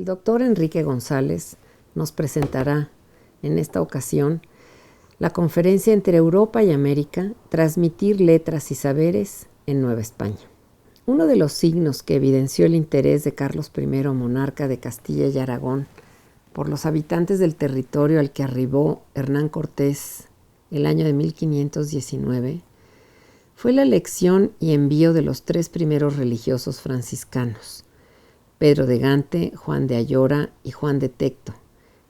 El doctor Enrique González nos presentará en esta ocasión la conferencia entre Europa y América, Transmitir letras y saberes en Nueva España. Uno de los signos que evidenció el interés de Carlos I, monarca de Castilla y Aragón, por los habitantes del territorio al que arribó Hernán Cortés el año de 1519, fue la elección y envío de los 3 primeros religiosos franciscanos, Pedro de Gante, Juan de Ayora y Juan de Tecto,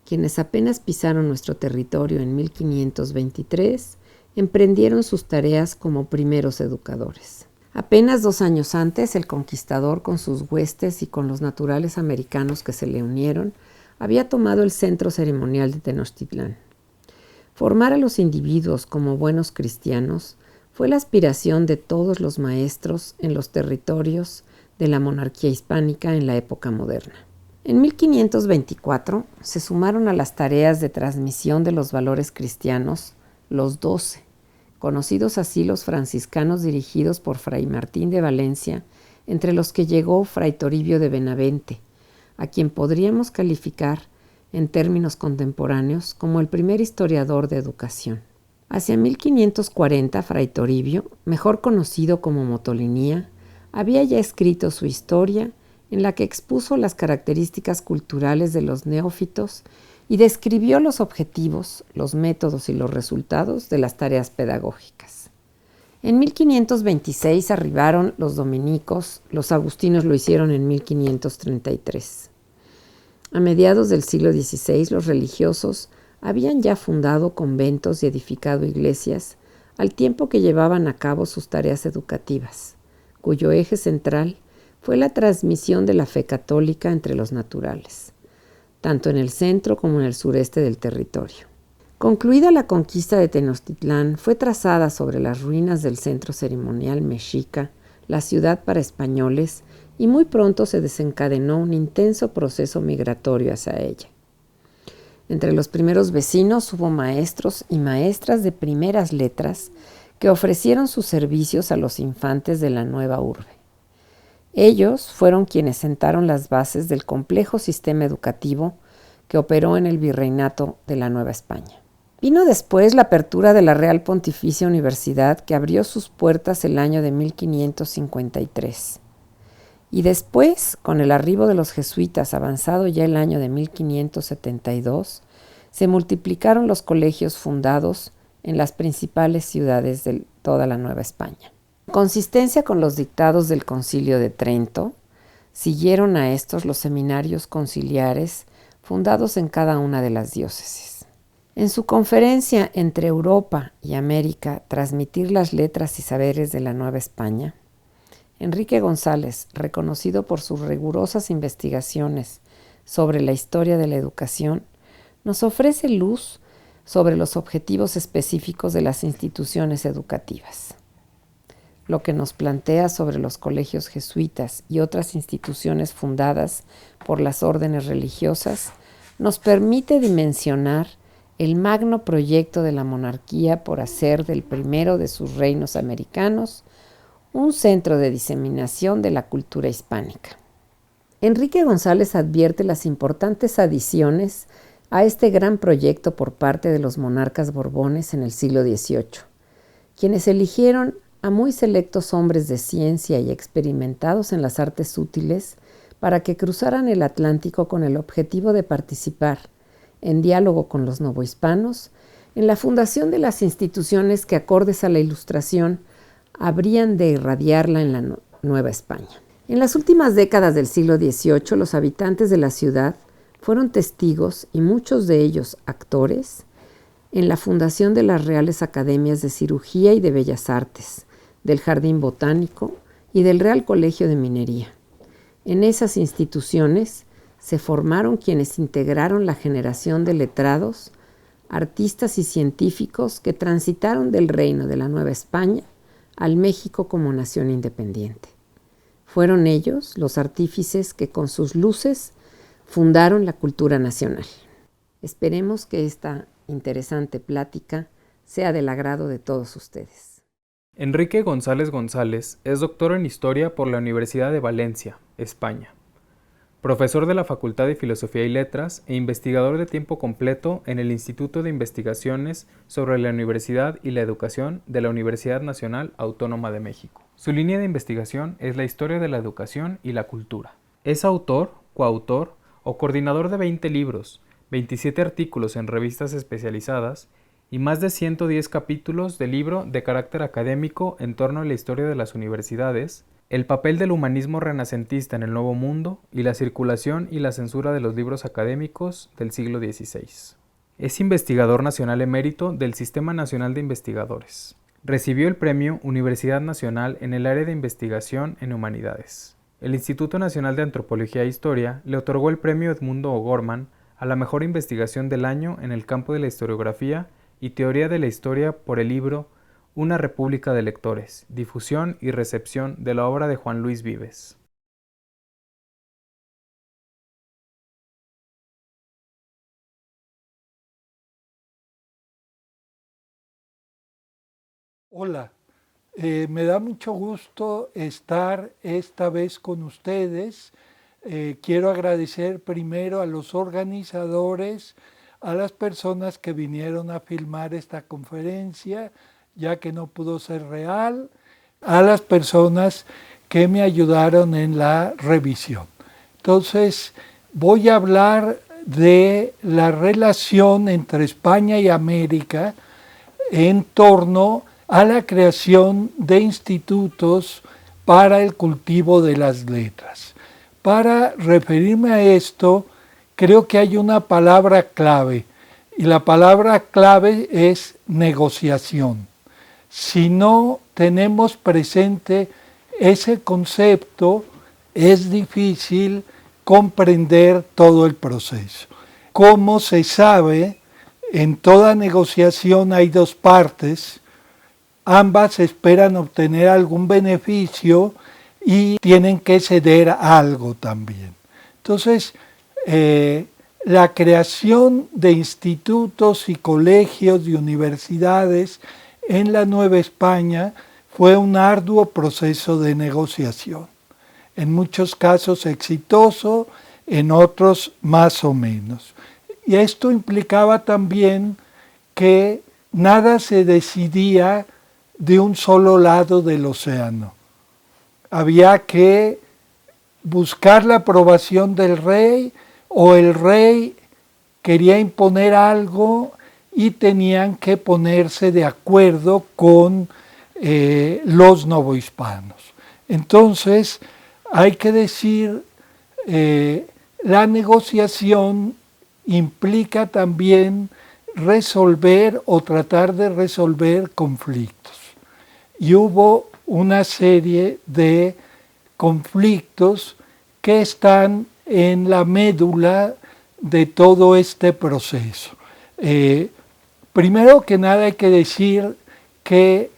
quienes apenas pisaron nuestro territorio en 1523, emprendieron sus tareas como primeros educadores. Apenas 2 años antes, el conquistador, con sus huestes y con los naturales americanos que se le unieron, había tomado el centro ceremonial de Tenochtitlán. Formar a los individuos como buenos cristianos fue la aspiración de todos los maestros en los territorios de la monarquía hispánica en la época moderna. En 1524 se sumaron a las tareas de transmisión de los valores cristianos los 12, conocidos así los franciscanos dirigidos por Fray Martín de Valencia, entre los que llegó Fray Toribio de Benavente, a quien podríamos calificar en términos contemporáneos como el primer historiador de educación. Hacia 1540, Fray Toribio, mejor conocido como Motolinía, había ya escrito su historia en la que expuso las características culturales de los neófitos y describió los objetivos, los métodos y los resultados de las tareas pedagógicas. En 1526 arribaron los dominicos, los agustinos lo hicieron en 1533. A mediados del siglo XVI, los religiosos habían ya fundado conventos y edificado iglesias, al tiempo que llevaban a cabo sus tareas educativas, cuyo eje central fue la transmisión de la fe católica entre los naturales, tanto en el centro como en el sureste del territorio. Concluida la conquista de Tenochtitlán, fue trazada sobre las ruinas del centro ceremonial mexica la ciudad para españoles y muy pronto se desencadenó un intenso proceso migratorio hacia ella. Entre los primeros vecinos hubo maestros y maestras de primeras letras que ofrecieron sus servicios a los infantes de la nueva urbe. Ellos fueron quienes sentaron las bases del complejo sistema educativo que operó en el virreinato de la Nueva España. Vino después la apertura de la Real Pontificia Universidad, que abrió sus puertas el año de 1553. Y después, con el arribo de los jesuitas, avanzado ya el año de 1572, se multiplicaron los colegios fundados en las principales ciudades de toda la Nueva España. En consistencia con los dictados del Concilio de Trento, siguieron a estos los seminarios conciliares fundados en cada una de las diócesis. En su conferencia entre Europa y América, Transmitir las letras y saberes de la Nueva España, Enrique González, reconocido por sus rigurosas investigaciones sobre la historia de la educación, nos ofrece luz sobre los objetivos específicos de las instituciones educativas. Lo que nos plantea sobre los colegios jesuitas y otras instituciones fundadas por las órdenes religiosas nos permite dimensionar el magno proyecto de la monarquía por hacer del primero de sus reinos americanos un centro de diseminación de la cultura hispánica. Enrique González advierte las importantes adiciones a este gran proyecto por parte de los monarcas borbones en el siglo XVIII, quienes eligieron a muy selectos hombres de ciencia y experimentados en las artes útiles para que cruzaran el Atlántico con el objetivo de participar, en diálogo con los novohispanos, en la fundación de las instituciones que, acordes a la Ilustración, habrían de irradiarla en la Nueva España. En las últimas décadas del siglo XVIII, los habitantes de la ciudad fueron testigos, y muchos de ellos actores, en la fundación de las Reales Academias de Cirugía y de Bellas Artes, del Jardín Botánico y del Real Colegio de Minería. En esas instituciones se formaron quienes integraron la generación de letrados, artistas y científicos que transitaron del reino de la Nueva España al México como nación independiente. Fueron ellos los artífices que con sus luces fundaron la cultura nacional. Esperemos que esta interesante plática sea del agrado de todos ustedes. Enrique González González es doctor en Historia por la Universidad de Valencia, España. profesor de la Facultad de Filosofía y Letras e investigador de tiempo completo en el Instituto de Investigaciones sobre la Universidad y la Educación de la Universidad Nacional Autónoma de México. Su línea de investigación es la historia de la educación y la cultura. Es autor, coautor o coordinador de 20 libros, 27 artículos en revistas especializadas y más de 110 capítulos de libro de carácter académico en torno a la historia de las universidades, el papel del humanismo renacentista en el Nuevo Mundo y la circulación y la censura de los libros académicos del siglo XVI. Es investigador nacional emérito del Sistema Nacional de Investigadores. Recibió el premio Universidad Nacional en el área de investigación en humanidades. El Instituto Nacional de Antropología e Historia le otorgó el premio Edmundo O'Gorman a la mejor investigación del año en el campo de la historiografía y teoría de la historia por el libro Una República de Lectores, difusión y recepción de la obra de Juan Luis Vives. Hola, me da mucho gusto estar esta vez con ustedes. Quiero agradecer primero a los organizadores, a las personas que vinieron a filmar esta conferencia, ya que no pudo ser real, a las personas que me ayudaron en la revisión. Entonces, voy a hablar de la relación entre España y América en torno a la creación de institutos para el cultivo de las letras. Para referirme a esto, creo que hay una palabra clave, y la palabra clave es negociación. Si no tenemos presente ese concepto, es difícil comprender todo el proceso. Como se sabe, en toda negociación hay dos partes. Ambas esperan obtener algún beneficio y tienen que ceder algo también. Entonces, la creación de institutos y colegios y universidades en la Nueva España fue un arduo proceso de negociación. En muchos casos exitoso, en otros más o menos. Y esto implicaba también que nada se decidía de un solo lado del océano. Había que buscar la aprobación del rey, o el rey quería imponer algo y tenían que ponerse de acuerdo con los novohispanos. Entonces, hay que decir, la negociación implica también resolver o tratar de resolver conflictos. Y hubo una serie de conflictos que están en la médula de todo este proceso. Primero que nada hay que decir que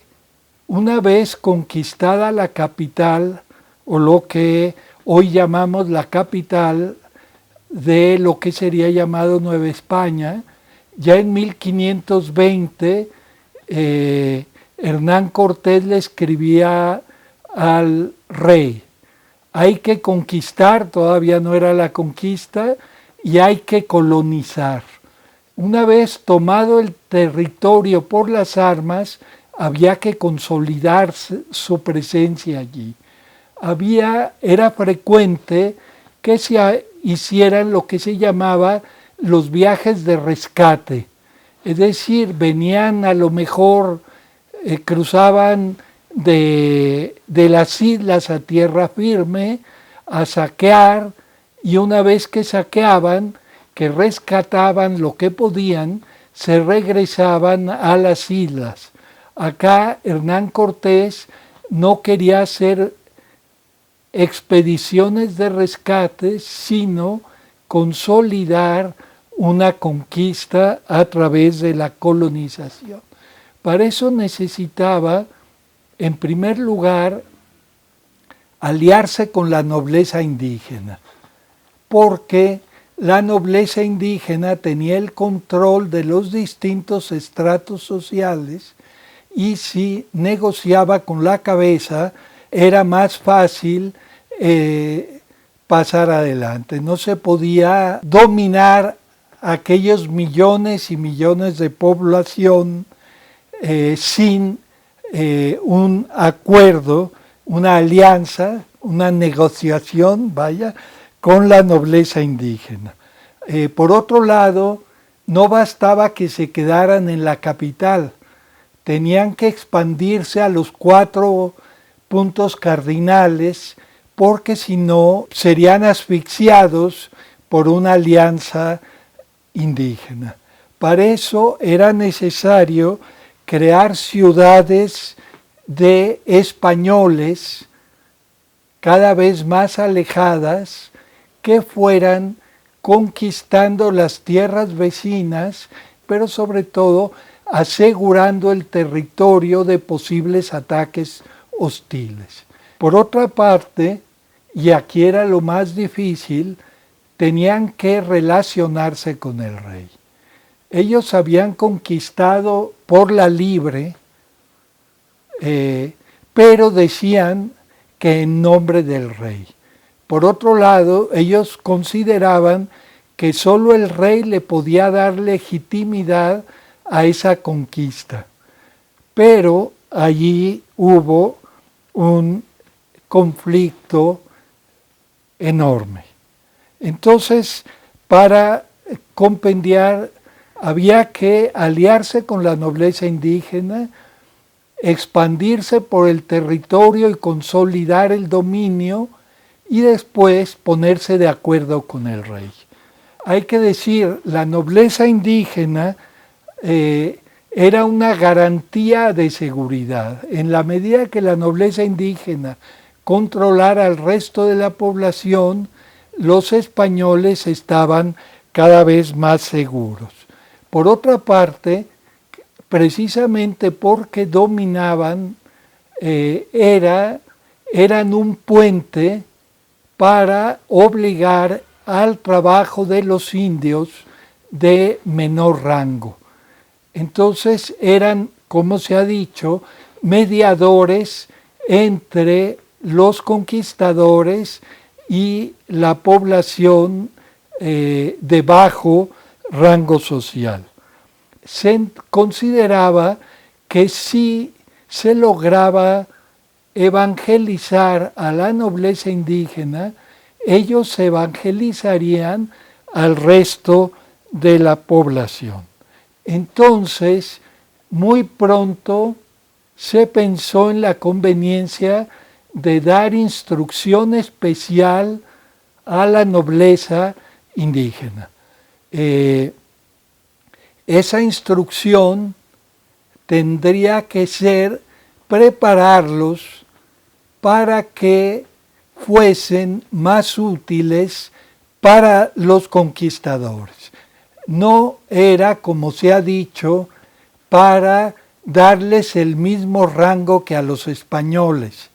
una vez conquistada la capital, o lo que hoy llamamos la capital de lo que sería llamado Nueva España, ya en 1520 Hernán Cortés le escribía al rey: hay que conquistar, todavía no era la conquista, y hay que colonizar. Una vez tomado el territorio por las armas, había que consolidar su presencia allí. Era frecuente que se hicieran lo que se llamaba los viajes de rescate. Es decir, venían a lo mejor, cruzaban de las islas a tierra firme a saquear, y una vez que saqueaban, que rescataban lo que podían, se regresaban a las islas. Acá Hernán Cortés no quería hacer expediciones de rescate, sino consolidar una conquista a través de la colonización. Para eso necesitaba, en primer lugar, aliarse con la nobleza indígena, porque la nobleza indígena tenía el control de los distintos estratos sociales, y si negociaba con la cabeza era más fácil pasar adelante. No se podía dominar aquellos millones y millones de población sin un acuerdo, una alianza, una negociación, con la nobleza indígena. Por otro lado, no bastaba que se quedaran en la capital, tenían que expandirse a los 4 puntos cardinales, porque si no serían asfixiados por una alianza indígena. Para eso era necesario crear ciudades de españoles cada vez más alejadas, que fueran conquistando las tierras vecinas, pero sobre todo asegurando el territorio de posibles ataques hostiles. Por otra parte, y aquí era lo más difícil, tenían que relacionarse con el rey. Ellos habían conquistado por la libre, pero decían que en nombre del rey. Por otro lado, ellos consideraban que solo el rey le podía dar legitimidad a esa conquista. Pero allí hubo un conflicto enorme. Entonces, para compendiar, había que aliarse con la nobleza indígena, expandirse por el territorio y consolidar el dominio, y después ponerse de acuerdo con el rey. Hay que decir, la nobleza indígena era una garantía de seguridad. En la medida que la nobleza indígena controlara al resto de la población, los españoles estaban cada vez más seguros. Por otra parte, precisamente porque dominaban, eran un puente para obligar al trabajo de los indios de menor rango. Entonces eran, como se ha dicho, mediadores entre los conquistadores y la población de bajo rango social. Se consideraba que si se lograba evangelizar a la nobleza indígena, ellos se evangelizarían al resto de la población. Entonces, muy pronto se pensó en la conveniencia de dar instrucción especial a la nobleza indígena. Esa instrucción tendría que ser prepararlos para que fuesen más útiles para los conquistadores. No era, como se ha dicho, para darles el mismo rango que a los españoles,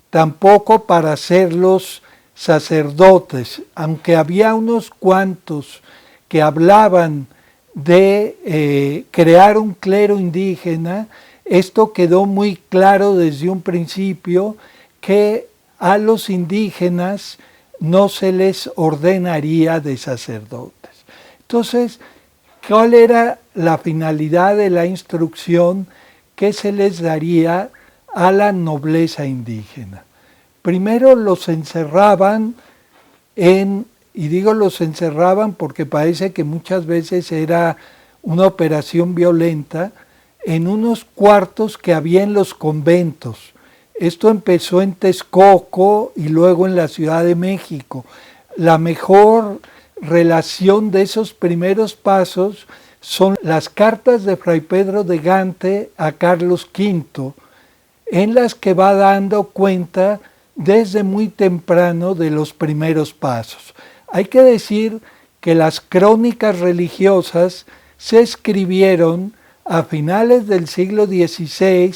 tampoco para hacerlos sacerdotes, aunque había unos cuantos que hablaban de crear un clero indígena. Esto quedó muy claro desde un principio, que a los indígenas no se les ordenaría de sacerdotes. Entonces, ¿cuál era la finalidad de la instrucción que se les daría a la nobleza indígena? Primero los encerraban y digo los encerraban porque parece que muchas veces era una operación violenta, en unos cuartos que había en los conventos. Esto empezó en Texcoco y luego en la Ciudad de México. La mejor relación de esos primeros pasos son las cartas de Fray Pedro de Gante a Carlos V, en las que va dando cuenta desde muy temprano de los primeros pasos. Hay que decir que las crónicas religiosas se escribieron a finales del siglo XVI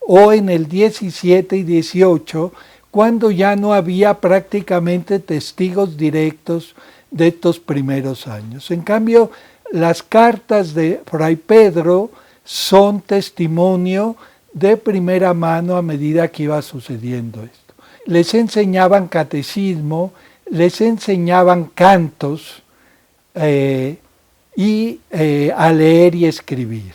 o en el XVII y XVIII, cuando ya no había prácticamente testigos directos de estos primeros años. En cambio, las cartas de Fray Pedro son testimonio de primera mano a medida que iba sucediendo esto. Les enseñaban catecismo, les enseñaban cantos y a leer y escribir.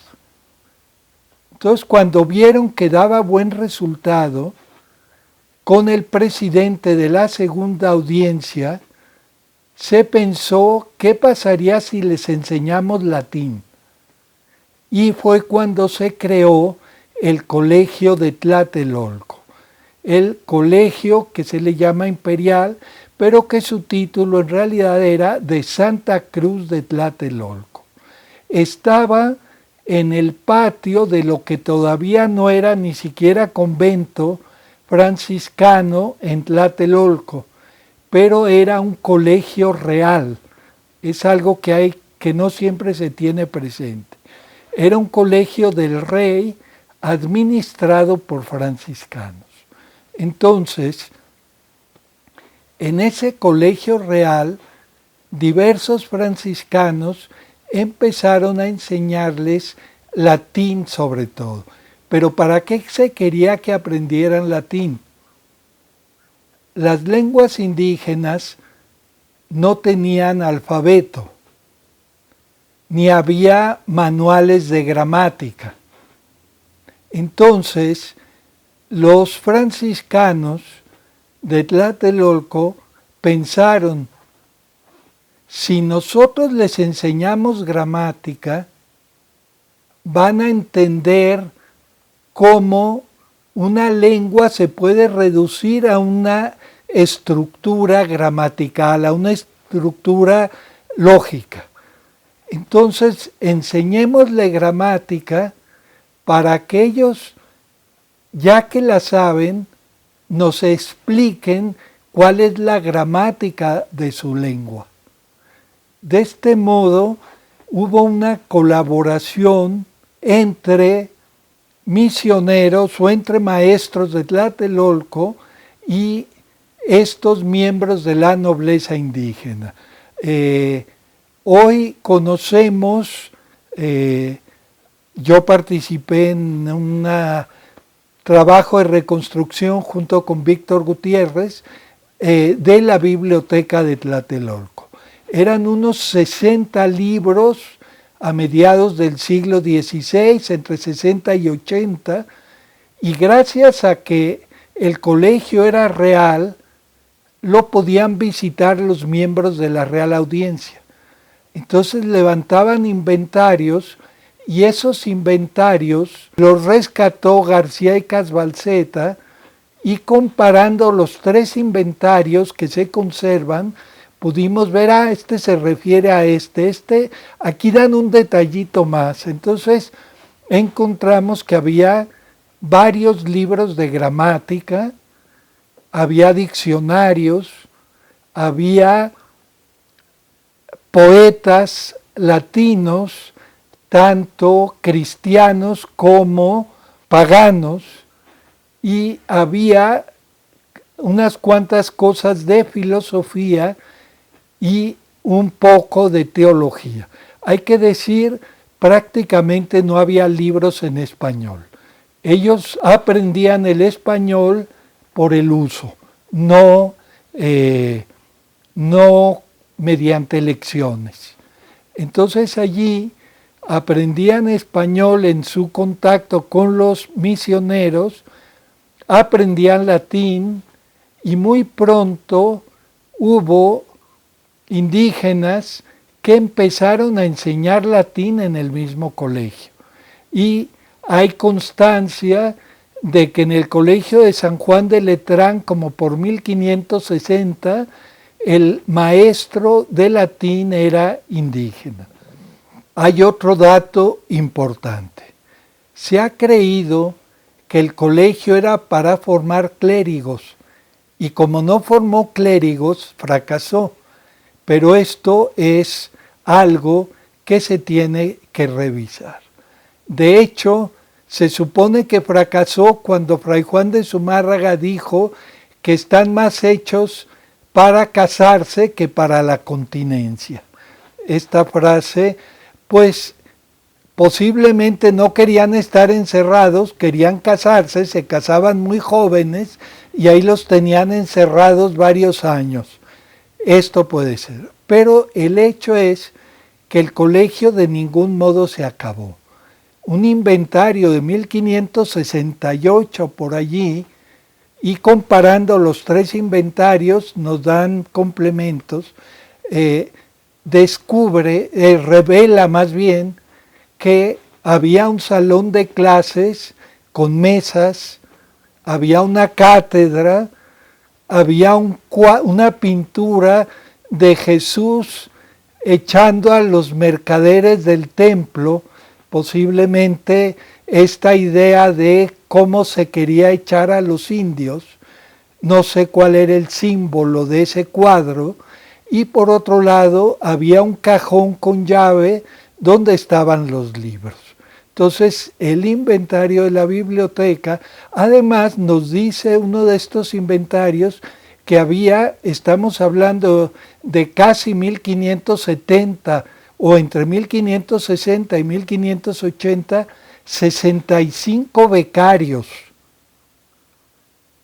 Entonces, cuando vieron que daba buen resultado, con el presidente de la segunda audiencia, se pensó qué pasaría si les enseñamos latín. Y fue cuando se creó el Colegio de Tlatelolco, el colegio que se le llama imperial, pero que su título en realidad era de Santa Cruz de Tlatelolco. Estaba en el patio de lo que todavía no era ni siquiera convento franciscano en Tlatelolco, pero era un colegio real. Es algo que no siempre se tiene presente. Era un colegio del rey administrado por franciscanos. Entonces, en ese colegio real, diversos franciscanos empezaron a enseñarles latín sobre todo. Pero ¿para qué se quería que aprendieran latín? Las lenguas indígenas no tenían alfabeto, ni había manuales de gramática. Entonces, los franciscanos de Tlatelolco pensaron, si nosotros les enseñamos gramática, van a entender cómo una lengua se puede reducir a una estructura gramatical, a una estructura lógica. Entonces, enseñémosle gramática para que ellos, ya que la saben, nos expliquen cuál es la gramática de su lengua. De este modo, hubo una colaboración entre misioneros o entre maestros de Tlatelolco y estos miembros de la nobleza indígena. Hoy conocemos, yo participé en un trabajo de reconstrucción junto con Víctor Gutiérrez de la biblioteca de Tlatelolco. Eran unos 60 libros a mediados del siglo XVI, entre 60 y 80, y gracias a que el colegio era real, lo podían visitar los miembros de la Real Audiencia. Entonces levantaban inventarios y esos inventarios los rescató García y Casbalceta, y comparando los 3 inventarios que se conservan, pudimos ver, este se refiere a este, aquí dan un detallito más. Entonces encontramos que había varios libros de gramática, había diccionarios, había poetas latinos, tanto cristianos como paganos, y había unas cuantas cosas de filosofía y un poco de teología. Hay que decir, prácticamente no había libros en español. Ellos aprendían el español por el uso, no mediante lecciones. Entonces allí aprendían español en su contacto con los misioneros, aprendían latín, y muy pronto hubo indígenas que empezaron a enseñar latín en el mismo colegio. Y hay constancia de que en el colegio de San Juan de Letrán, como por 1560, el maestro de latín era indígena. Hay otro dato importante. Se ha creído que el colegio era para formar clérigos, y como no formó clérigos, fracasó. Pero esto es algo que se tiene que revisar. De hecho, se supone que fracasó cuando Fray Juan de Zumárraga dijo que están más hechos para casarse que para la continencia. Esta frase, pues, posiblemente no querían estar encerrados, querían casarse, se casaban muy jóvenes y ahí los tenían encerrados varios años. esto puede ser. Pero el hecho es que el colegio de ningún modo se acabó. Un inventario de 1568 por allí, y comparando los 3 inventarios, nos dan complementos, revela más bien que había un salón de clases con mesas, había una cátedra, había una pintura de Jesús echando a los mercaderes del templo, posiblemente esta idea de cómo se quería echar a los indios. No sé cuál era el símbolo de ese cuadro. Y por otro lado había un cajón con llave donde estaban los libros. Entonces el inventario de la biblioteca, además nos dice uno de estos inventarios que estamos hablando de casi 1570 o entre 1560 y 1580, 65 becarios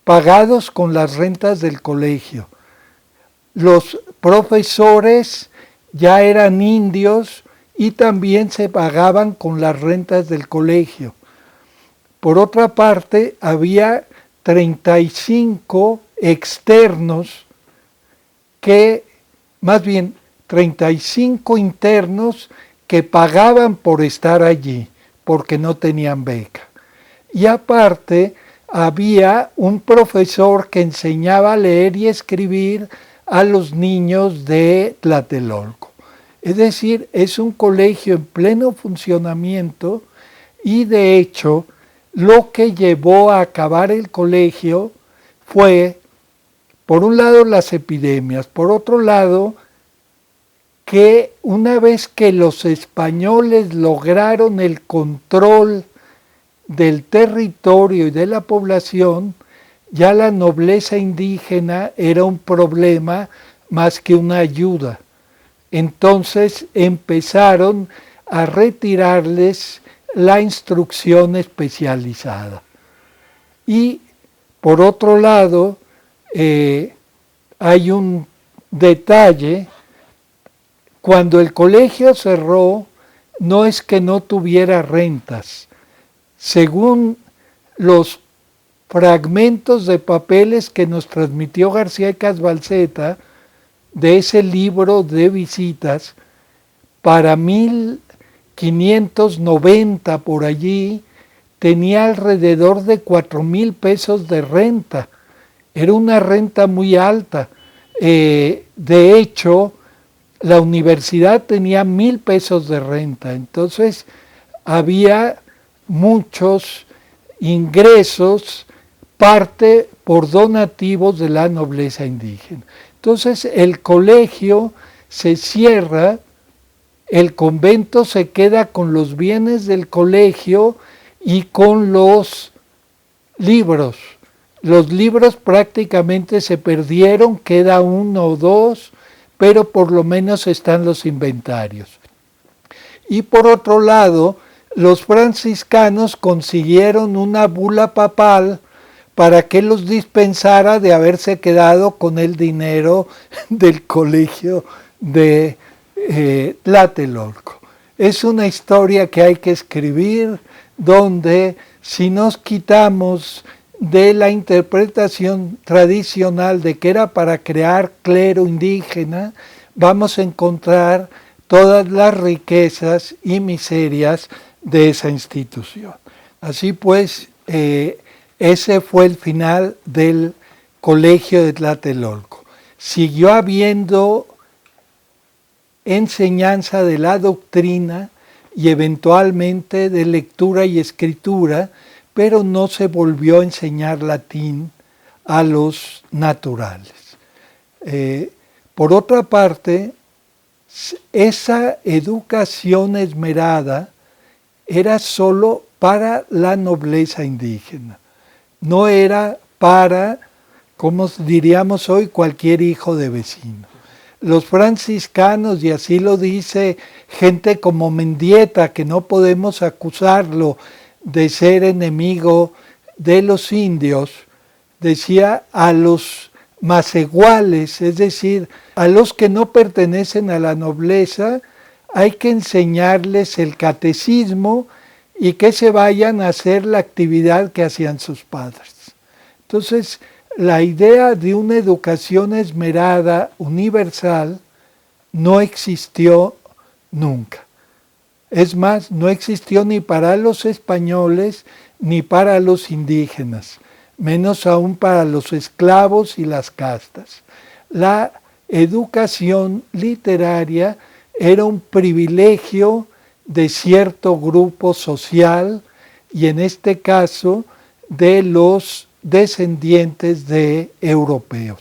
pagados con las rentas del colegio. Los profesores ya eran indios y también se pagaban con las rentas del colegio. Por otra parte, había 35 externos más bien 35 internos que pagaban por estar allí, porque no tenían beca. Y aparte, había un profesor que enseñaba a leer y escribir a los niños de Tlatelolco. Es decir, es un colegio en pleno funcionamiento y de hecho lo que llevó a acabar el colegio fue, por un lado, las epidemias, por otro lado, que una vez que los españoles lograron el control del territorio y de la población, ya la nobleza indígena era un problema más que una ayuda. Entonces empezaron a retirarles la instrucción especializada. Y por otro lado, hay un detalle: cuando el colegio cerró, no es que no tuviera rentas. Según los fragmentos de papeles que nos transmitió García de Casbalceta, de ese libro de visitas, para 1590 por allí, tenía alrededor de 4,000 pesos de renta. Era una renta muy alta. De hecho, la universidad tenía 1,000 pesos de renta. Entonces, había muchos ingresos, parte por donativos de la nobleza indígena. Entonces el colegio se cierra, el convento se queda con los bienes del colegio y con los libros. Los libros prácticamente se perdieron, queda 1 o 2, pero por lo menos están los inventarios. Y por otro lado, los franciscanos consiguieron una bula papal para que los dispensara de haberse quedado con el dinero del colegio de Tlatelolco. Es una historia que hay que escribir, donde si nos quitamos de la interpretación tradicional de que era para crear clero indígena, vamos a encontrar todas las riquezas y miserias de esa institución. Así pues, ese fue el final del colegio de Tlatelolco. Siguió habiendo enseñanza de la doctrina y eventualmente de lectura y escritura, pero no se volvió a enseñar latín a los naturales. Por otra parte, esa educación esmerada era solo para la nobleza indígena. No era para, como diríamos hoy, cualquier hijo de vecino. Los franciscanos, y así lo dice gente como Mendieta, que no podemos acusarlo de ser enemigo de los indios, decía: a los más iguales, es decir, a los que no pertenecen a la nobleza hay que enseñarles el catecismo y que se vayan a hacer la actividad que hacían sus padres. Entonces, la idea de una educación esmerada, universal, no existió nunca. Es más, no existió ni para los españoles ni para los indígenas, menos aún para los esclavos y las castas. La educación literaria era un privilegio de cierto grupo social y en este caso de los descendientes de europeos,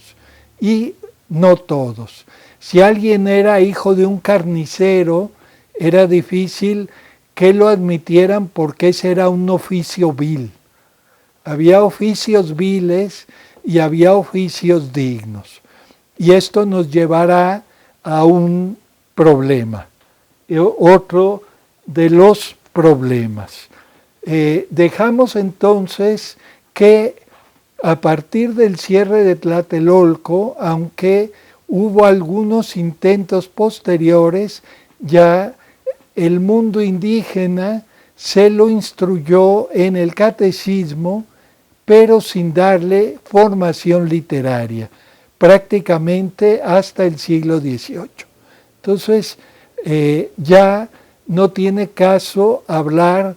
y no todos. Si alguien era hijo de un carnicero, era difícil que lo admitieran porque ese era un oficio vil. Había oficios viles y había oficios dignos. Y esto nos llevará a un problema, otro de los problemas. Dejamos entonces que a partir del cierre de Tlatelolco, aunque hubo algunos intentos posteriores, ya el mundo indígena se lo instruyó en el catecismo, pero sin darle formación literaria, prácticamente hasta el siglo XVIII. Entonces, ya no tiene caso hablar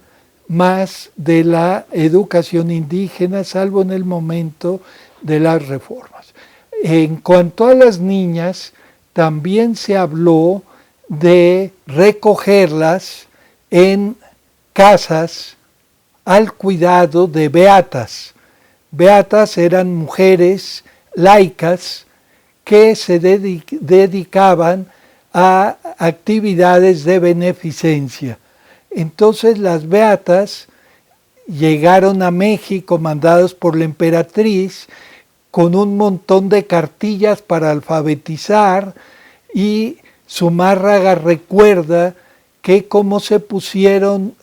más de la educación indígena, salvo en el momento de las reformas. En cuanto a las niñas, también se habló de recogerlas en casas al cuidado de beatas. Beatas eran mujeres laicas que se dedicaban a actividades de beneficencia. Entonces las beatas llegaron a México mandadas por la emperatriz con un montón de cartillas para alfabetizar, y Zumárraga recuerda que como se pusieron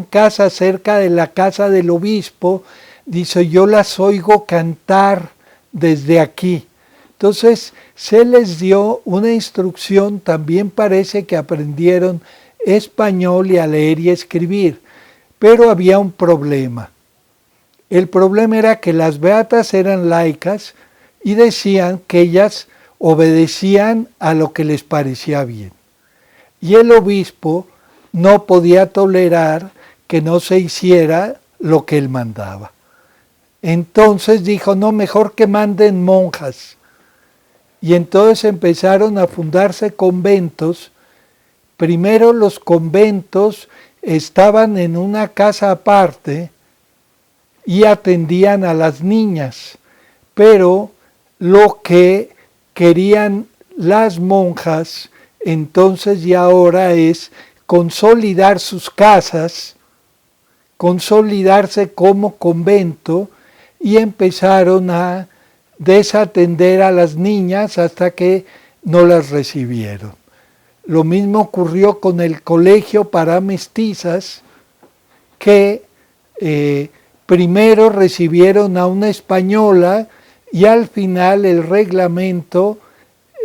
casas cerca de la casa del obispo, dice, yo las oigo cantar desde aquí. Entonces se les dio una instrucción, también parece que aprendieron español y a leer y escribir, pero había un problema. El problema era que las beatas eran laicas y decían que ellas obedecían a lo que les parecía bien. Y el obispo no podía tolerar que no se hiciera lo que él mandaba. Entonces dijo, no, mejor que manden monjas. Y entonces empezaron a fundarse conventos. Primero los conventos estaban en una casa aparte y atendían a las niñas, pero lo que querían las monjas entonces y ahora es consolidar sus casas, consolidarse como convento, y empezaron a desatender a las niñas hasta que no las recibieron. Lo mismo ocurrió con el colegio para mestizas, que primero recibieron a una española y al final el reglamento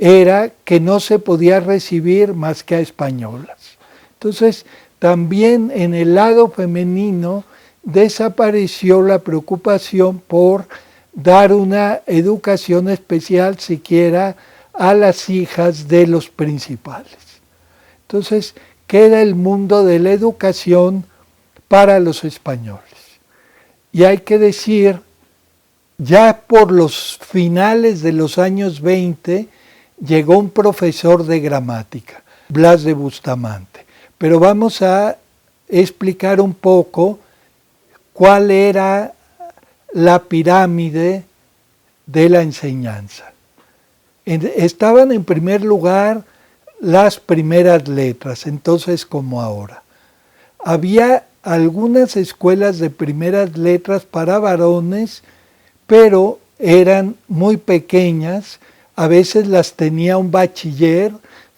era que no se podía recibir más que a españolas. Entonces, también en el lado femenino desapareció la preocupación por dar una educación especial siquiera a las hijas de los principales. Entonces, queda el mundo de la educación para los españoles. Y hay que decir, ya por los finales de los años 20, llegó un profesor de gramática, Blas de Bustamante. Pero vamos a explicar un poco cuál era la pirámide de la enseñanza. Estaban en primer lugar las primeras letras, entonces como ahora. Había algunas escuelas de primeras letras para varones, pero eran muy pequeñas, a veces las tenía un bachiller,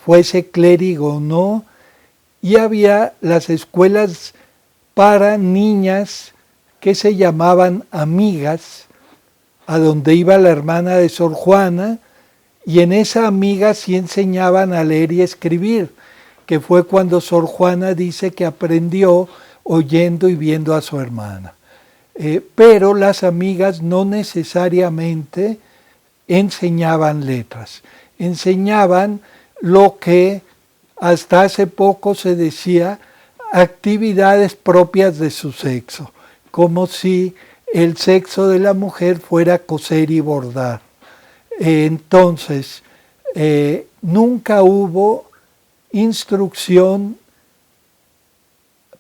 fuese clérigo o no, y había las escuelas para niñas que se llamaban amigas, a donde iba la hermana de Sor Juana, y en esa amiga sí enseñaban a leer y escribir, que fue cuando Sor Juana dice que aprendió oyendo y viendo a su hermana. Pero las amigas no necesariamente enseñaban letras, enseñaban lo que hasta hace poco se decía actividades propias de su sexo, como si el sexo de la mujer fuera coser y bordar. Entonces, nunca hubo instrucción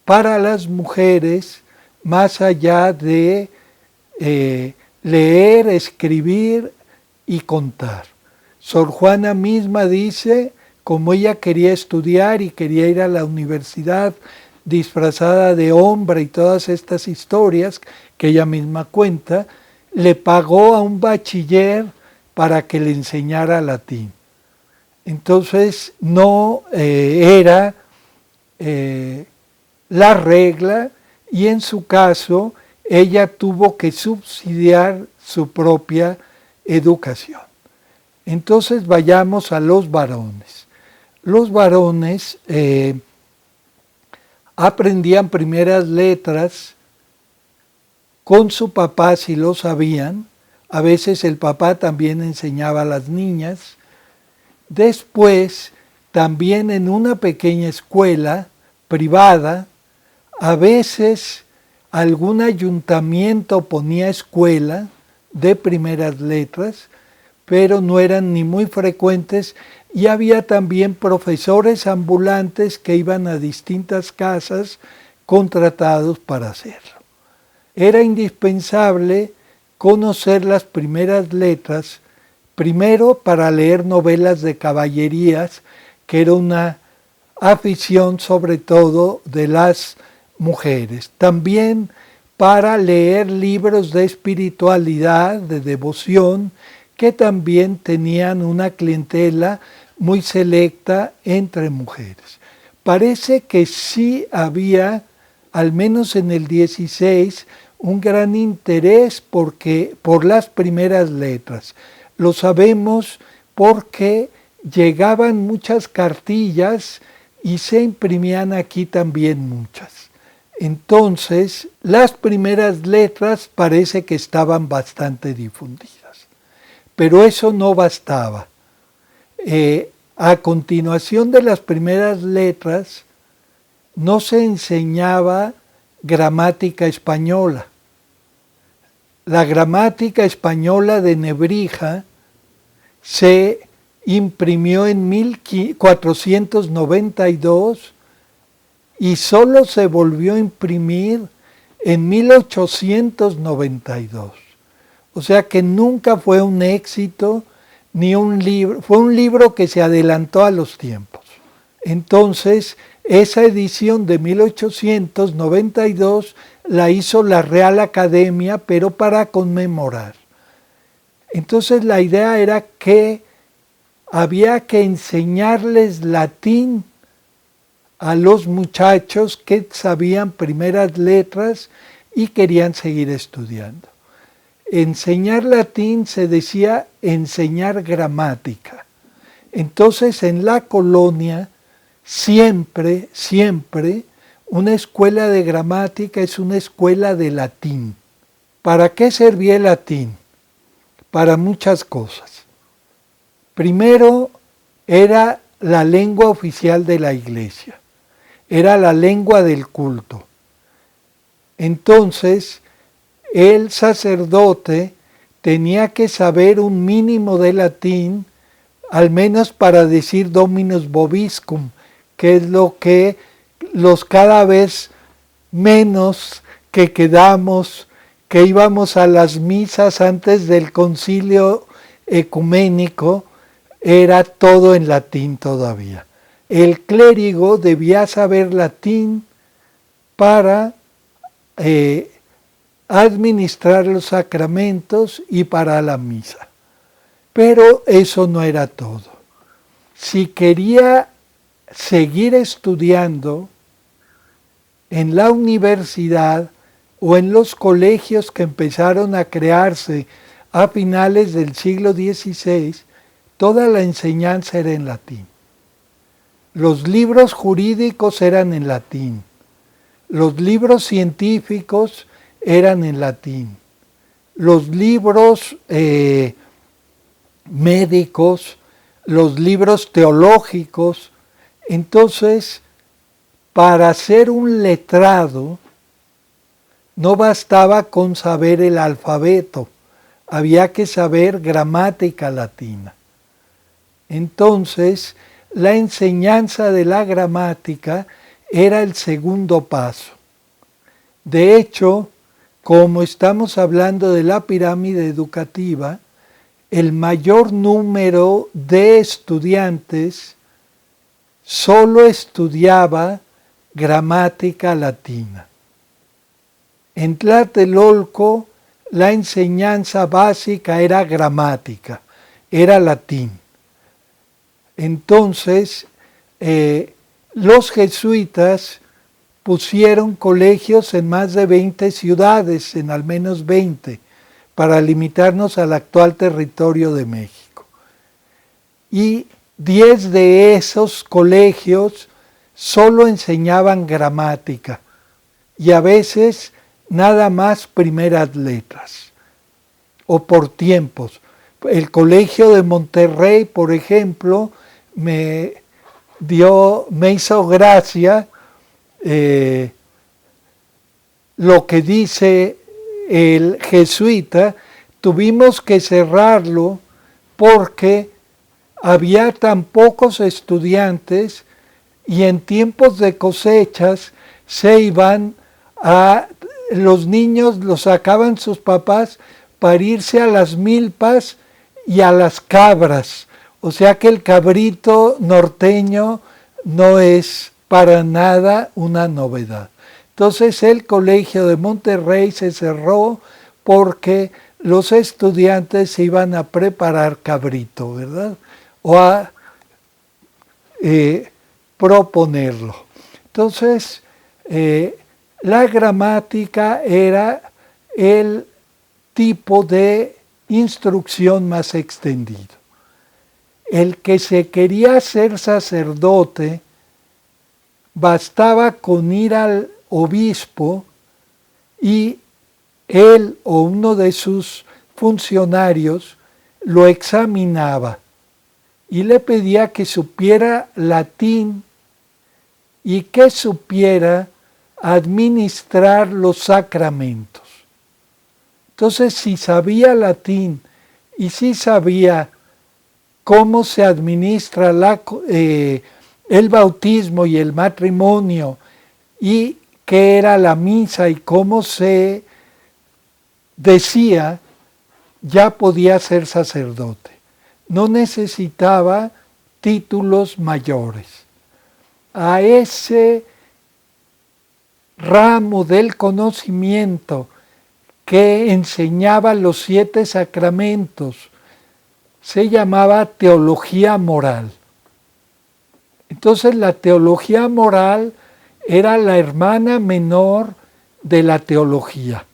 para las mujeres más allá de leer, escribir y contar. Sor Juana misma dice, como ella quería estudiar y quería ir a la universidad disfrazada de hombre y todas estas historias que ella misma cuenta, le pagó a un bachiller para que le enseñara latín. Entonces no era la regla, y en su caso ella tuvo que subsidiar su propia educación. Entonces vayamos a los varones. Los varones aprendían primeras letras con su papá si lo sabían. A veces el papá también enseñaba a las niñas. Después, también en una pequeña escuela privada, a veces algún ayuntamiento ponía escuela de primeras letras, pero no eran ni muy frecuentes, y había también profesores ambulantes que iban a distintas casas contratados para hacerlo. Era indispensable conocer las primeras letras, primero para leer novelas de caballerías, que era una afición sobre todo de las mujeres. También para leer libros de espiritualidad, de devoción, que también tenían una clientela muy selecta entre mujeres. Parece que sí había, al menos en el 16, un gran interés por las primeras letras. Lo sabemos porque llegaban muchas cartillas y se imprimían aquí también muchas. Entonces, las primeras letras parece que estaban bastante difundidas. Pero eso no bastaba. A continuación de las primeras letras, no se enseñaba gramática española. La gramática española de Nebrija se imprimió en 1492 y solo se volvió a imprimir en 1892. O sea que nunca fue un éxito ni un libro, fue un libro que se adelantó a los tiempos. Entonces, esa edición de 1892 la hizo la Real Academia, pero para conmemorar. Entonces la idea era que había que enseñarles latín a los muchachos que sabían primeras letras y querían seguir estudiando. Enseñar latín se decía enseñar gramática. Entonces en la colonia siempre una escuela de gramática es una escuela de latín. ¿Para qué servía el latín? Para muchas cosas. Primero, era la lengua oficial de la iglesia. Era la lengua del culto. Entonces, el sacerdote tenía que saber un mínimo de latín, al menos para decir Dominus vobiscum, que es lo que los cada vez menos que quedamos, que íbamos a las misas antes del concilio ecuménico, era todo en latín todavía. El clérigo debía saber latín para administrar los sacramentos y para la misa. Pero eso no era todo. Si quería seguir estudiando en la universidad o en los colegios que empezaron a crearse a finales del siglo XVI, toda la enseñanza era en latín. Los libros jurídicos eran en latín. Los libros científicos eran en latín. Los libros médicos, los libros teológicos. Entonces, para ser un letrado, no bastaba con saber el alfabeto, había que saber gramática latina. Entonces, la enseñanza de la gramática era el segundo paso. De hecho, como estamos hablando de la pirámide educativa, el mayor número de estudiantes solo estudiaba gramática latina. En Tlatelolco, la enseñanza básica era gramática, era latín. Entonces, los jesuitas pusieron colegios en más de 20 ciudades, en al menos 20, para limitarnos al actual territorio de México. Y 10 de esos colegios solo enseñaban gramática y a veces nada más primeras letras o por tiempos. El Colegio de Monterrey, por ejemplo, me hizo gracia lo que dice el jesuita. Tuvimos que cerrarlo porque había tan pocos estudiantes y en tiempos de cosechas se iban los niños los sacaban sus papás para irse a las milpas y a las cabras. O sea que el cabrito norteño no es para nada una novedad. Entonces el Colegio de Monterrey se cerró porque los estudiantes se iban a preparar cabrito, ¿verdad? O a proponerlo. Entonces, la gramática era el tipo de instrucción más extendido. El que se quería hacer sacerdote, bastaba con ir al obispo y él o uno de sus funcionarios lo examinaba y le pedía que supiera latín y que supiera administrar los sacramentos. Entonces, si sabía latín y si sabía cómo se administra el bautismo y el matrimonio y qué era la misa y cómo se decía, ya podía ser sacerdote. No necesitaba títulos mayores. A ese ramo del conocimiento que enseñaba los 7 sacramentos se llamaba teología moral. Entonces la teología moral era la hermana menor de la teología,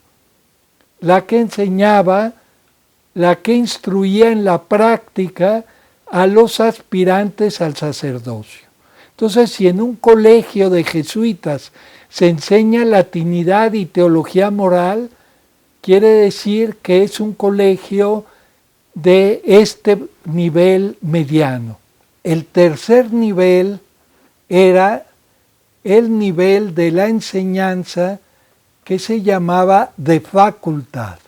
la que enseñaba, la que instruía en la práctica a los aspirantes al sacerdocio. Entonces, si en un colegio de jesuitas se enseña latinidad y teología moral, quiere decir que es un colegio de este nivel mediano. El tercer nivel era el nivel de la enseñanza que se llamaba de facultad,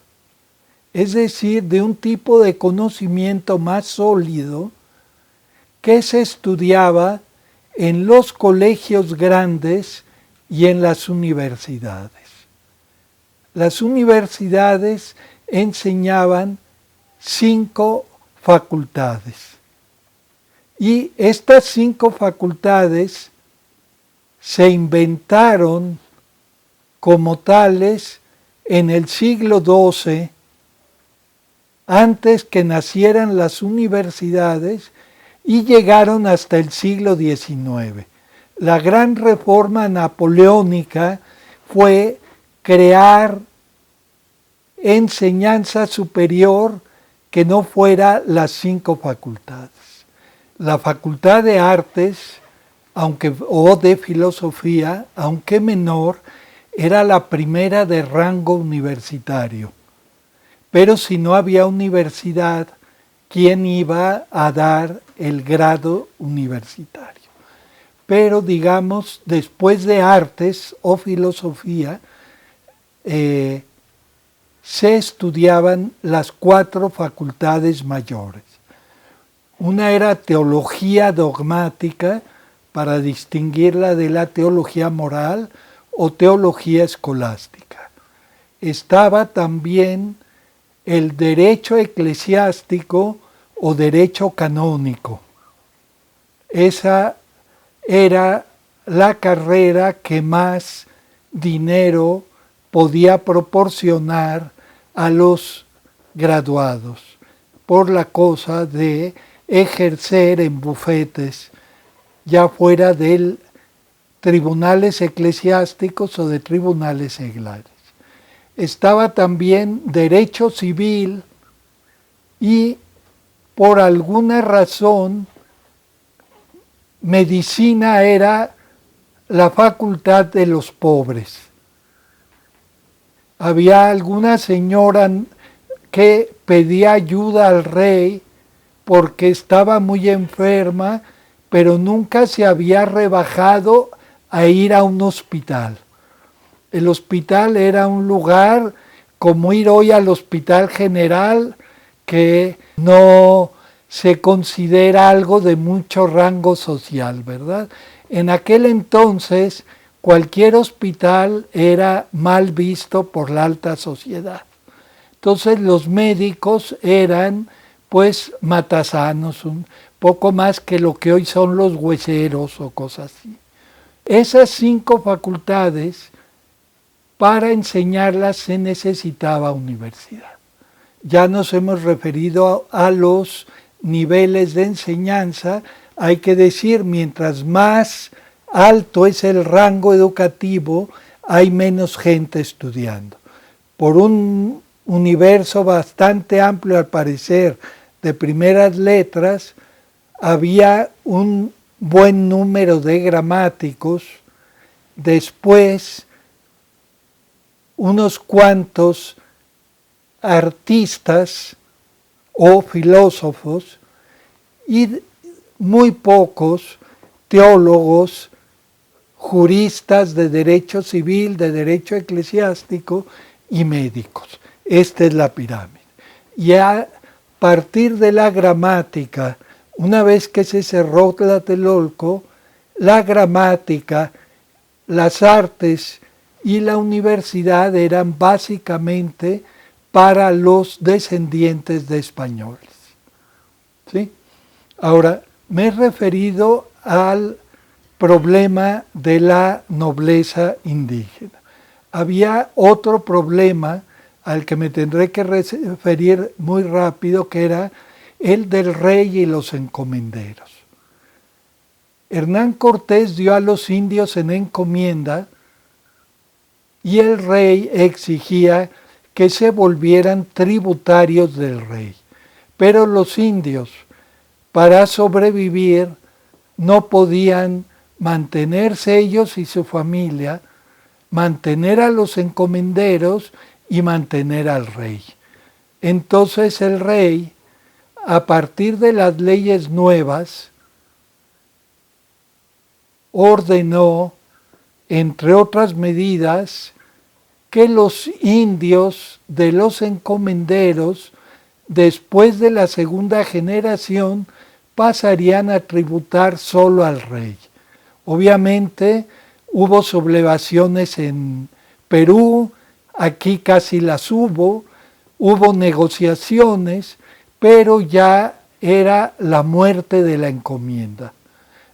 es decir, de un tipo de conocimiento más sólido que se estudiaba en los colegios grandes y en las universidades. Las universidades enseñaban 5 facultades y estas 5 facultades se inventaron como tales en el siglo XII, antes que nacieran las universidades, y llegaron hasta el siglo XIX. La gran reforma napoleónica fue crear enseñanza superior que no fuera las 5 facultades. La Facultad de Artes, o de Filosofía, aunque menor, era la primera de rango universitario. Pero si no había universidad, ¿quién iba a dar el grado universitario? Pero digamos, después de Artes o Filosofía, se estudiaban las 4 facultades mayores. Una era teología dogmática, para distinguirla de la teología moral o teología escolástica. Estaba también el derecho eclesiástico o derecho canónico. Esa era la carrera que más dinero podía proporcionar a los graduados, por la cosa de ejercer en bufetes, ya fuera de tribunales eclesiásticos o de tribunales seglares. Estaba también derecho civil y, por alguna razón, medicina era la facultad de los pobres. Había alguna señora que pedía ayuda al rey porque estaba muy enferma, pero nunca se había rebajado a ir a un hospital. El hospital era un lugar como ir hoy al Hospital General, que no se considera algo de mucho rango social, ¿verdad? En aquel entonces, cualquier hospital era mal visto por la alta sociedad. Entonces los médicos eran pues matasanos, un poco más que lo que hoy son los hueseros o cosas así. Esas 5 facultades, para enseñarlas se necesitaba universidad. Ya nos hemos referido a los niveles de enseñanza. Hay que decir, mientras más alto es el rango educativo, hay menos gente estudiando. Por un universo bastante amplio, al parecer, de primeras letras, había un buen número de gramáticos. Después, unos cuantos artistas o filósofos y muy pocos teólogos, juristas de derecho civil, de derecho eclesiástico y médicos. Esta es la pirámide. Y a partir de la gramática, una vez que se cerró Tlatelolco, la gramática, las artes y la universidad eran básicamente para los descendientes de españoles. ¿Sí? Ahora, me he referido al problema de la nobleza indígena. Había otro problema al que me tendré que referir muy rápido, que era el del rey y los encomenderos. Hernán Cortés dio a los indios en encomienda y el rey exigía que se volvieran tributarios del rey. Pero los indios, para sobrevivir, no podían mantenerse ellos y su familia, mantener a los encomenderos y mantener al rey. Entonces el rey, a partir de las leyes nuevas, ordenó, entre otras medidas, que los indios de los encomenderos, después de la segunda generación, pasarían a tributar solo al rey. Obviamente hubo sublevaciones en Perú, aquí casi las hubo negociaciones, pero ya era la muerte de la encomienda.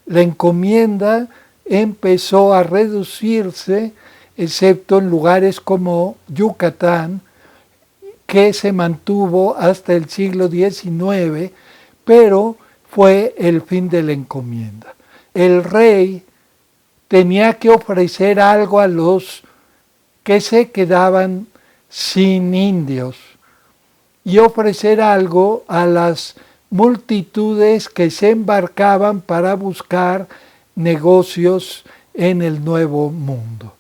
La encomienda empezó a reducirse, excepto en lugares como Yucatán, que se mantuvo hasta el siglo XIX, pero fue el fin de la encomienda. El rey tenía que ofrecer algo a los que se quedaban sin indios y ofrecer algo a las multitudes que se embarcaban para buscar negocios en el Nuevo Mundo.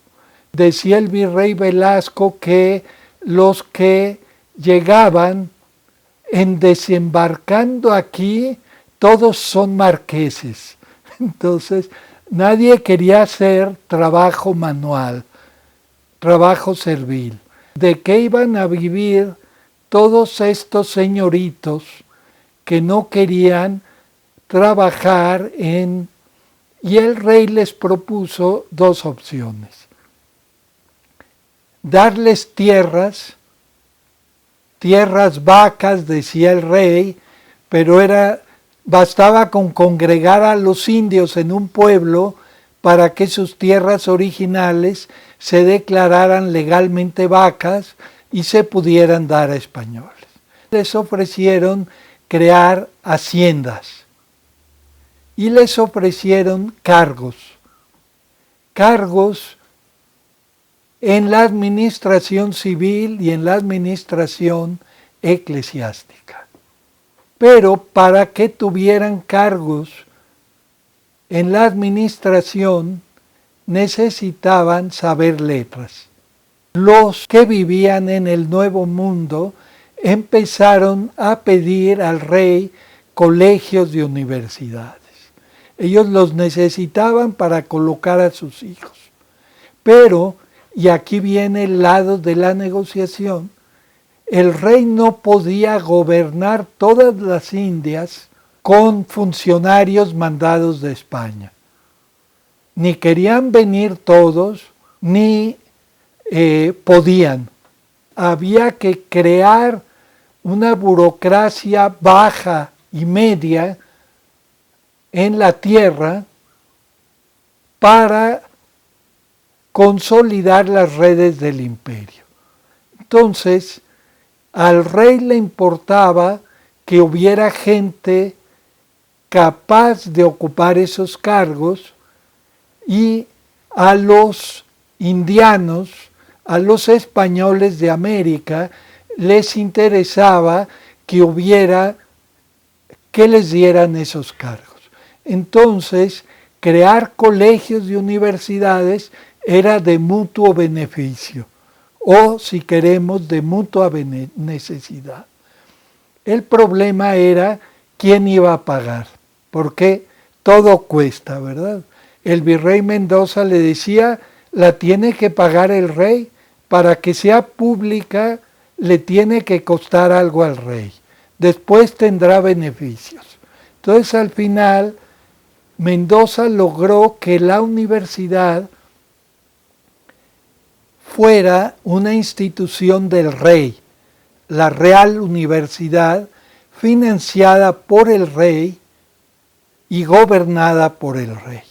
Decía el virrey Velasco que los que llegaban en desembarcando aquí, todos son marqueses. Entonces, nadie quería hacer trabajo manual, trabajo servil. ¿De qué iban a vivir todos estos señoritos que no querían trabajar en... Y el rey les propuso dos opciones. Darles tierras vacas, decía el rey, pero bastaba con congregar a los indios en un pueblo para que sus tierras originales se declararan legalmente vacas y se pudieran dar a españoles. Les ofrecieron crear haciendas y les ofrecieron cargos en la administración civil y en la administración eclesiástica. Pero para que tuvieran cargos en la administración necesitaban saber letras. Los que vivían en el Nuevo Mundo empezaron a pedir al rey colegios y universidades. Ellos los necesitaban para colocar a sus hijos. Pero, y aquí viene el lado de la negociación, el rey no podía gobernar todas las Indias con funcionarios mandados de España. Ni querían venir todos, ni podían. Había que crear una burocracia baja y media en la tierra para consolidar las redes del imperio. Entonces, al rey le importaba que hubiera gente capaz de ocupar esos cargos y a los indianos, a los españoles de América, les interesaba que les dieran esos cargos. Entonces, crear colegios y universidades era de mutuo beneficio, o si queremos, de mutua necesidad. El problema era quién iba a pagar, porque todo cuesta, ¿verdad? El virrey Mendoza le decía, la tiene que pagar el rey, para que sea pública le tiene que costar algo al rey, después tendrá beneficios. Entonces al final Mendoza logró que la universidad fuera una institución del rey, la Real Universidad, financiada por el rey y gobernada por el rey.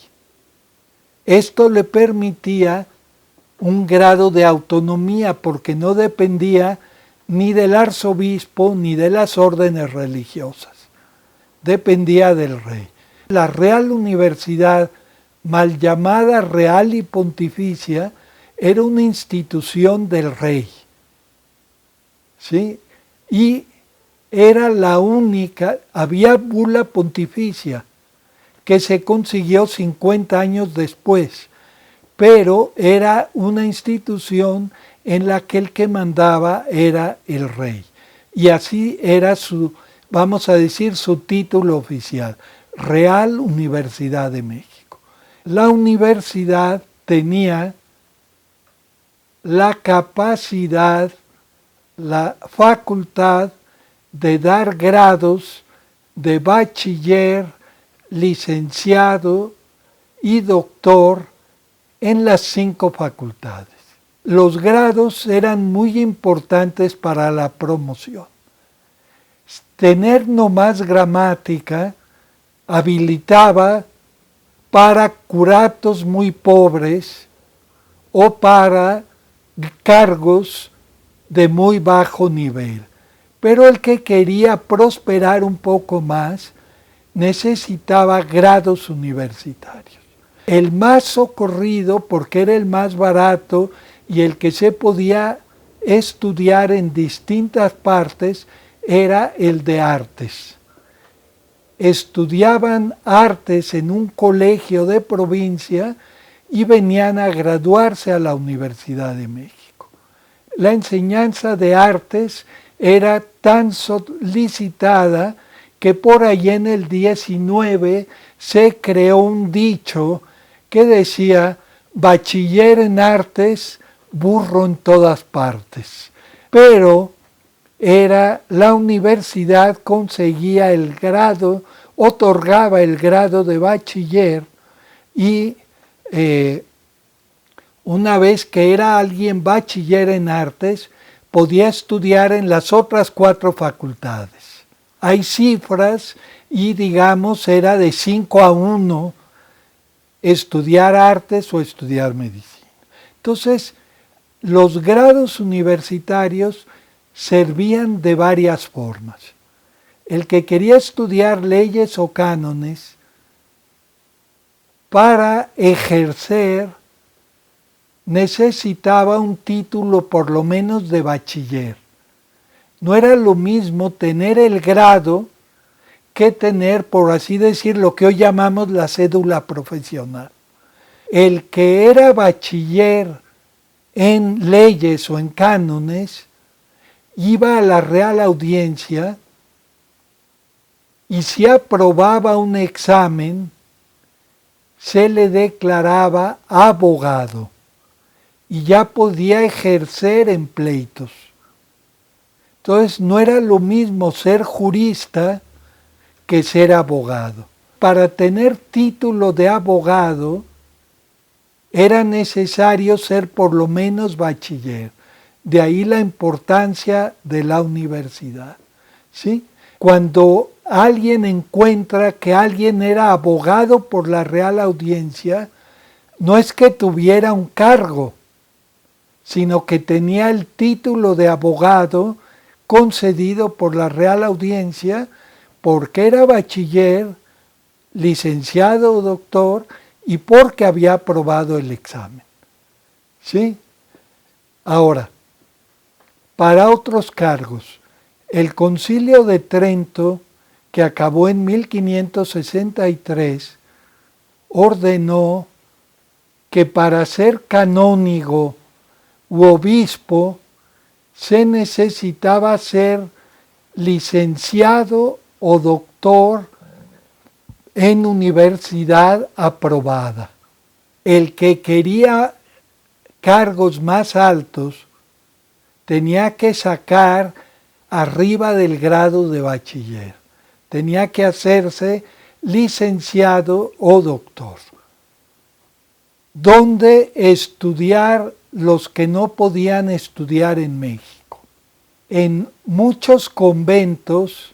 Esto le permitía un grado de autonomía porque no dependía ni del arzobispo ni de las órdenes religiosas, dependía del rey. La Real Universidad, mal llamada Real y Pontificia, era una institución del rey, ¿sí? Y era la única, había bula pontificia, que se consiguió 50 años después, pero era una institución en la que el que mandaba era el rey. Y así era vamos a decir, su título oficial, Real Universidad de México. La universidad tenía la capacidad, la facultad de dar grados de bachiller, licenciado y doctor en las 5 facultades. Los grados eran muy importantes para la promoción. Tener nomás gramática habilitaba para curatos muy pobres o para cargos de muy bajo nivel. Pero el que quería prosperar un poco más necesitaba grados universitarios. El más socorrido, porque era el más barato y el que se podía estudiar en distintas partes era el de artes. Estudiaban artes en un colegio de provincia y venían a graduarse a la Universidad de México. La enseñanza de artes era tan solicitada que por ahí en el 19 se creó un dicho que decía: bachiller en artes, burro en todas partes. Pero la universidad conseguía el grado, otorgaba el grado de bachiller y una vez que era alguien bachiller en artes, podía estudiar en las otras 4 facultades. Hay cifras y digamos era de 5-1 estudiar artes o estudiar medicina. Entonces, los grados universitarios servían de varias formas. El que quería estudiar leyes o cánones para ejercer necesitaba un título por lo menos de bachiller. No era lo mismo tener el grado que tener, por así decir, lo que hoy llamamos la cédula profesional. El que era bachiller en leyes o en cánones iba a la Real Audiencia y si aprobaba un examen se le declaraba abogado y ya podía ejercer en pleitos. Entonces no era lo mismo ser jurista que ser abogado. Para tener título de abogado era necesario ser por lo menos bachiller. De ahí la importancia de la universidad. ¿Sí? Cuando alguien encuentra que alguien era abogado por la Real Audiencia, no es que tuviera un cargo, sino que tenía el título de abogado concedido por la Real Audiencia porque era bachiller, licenciado o doctor y porque había aprobado el examen. ¿Sí? Ahora, para otros cargos, el Concilio de Trento, que acabó en 1563, ordenó que para ser canónigo u obispo se necesitaba ser licenciado o doctor en universidad aprobada. El que quería cargos más altos tenía que sacar arriba del grado de bachiller. Tenía que hacerse licenciado o doctor. ¿Dónde estudiar los que no podían estudiar en México? En muchos conventos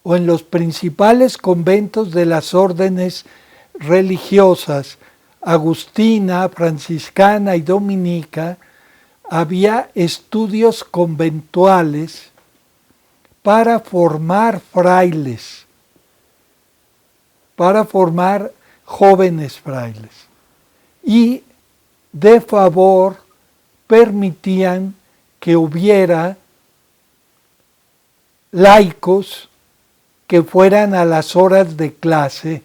o en los principales conventos de las órdenes religiosas, agustina, franciscana y dominica, había estudios conventuales para formar frailes, para formar jóvenes frailes. Y de favor permitían que hubiera laicos que fueran a las horas de clase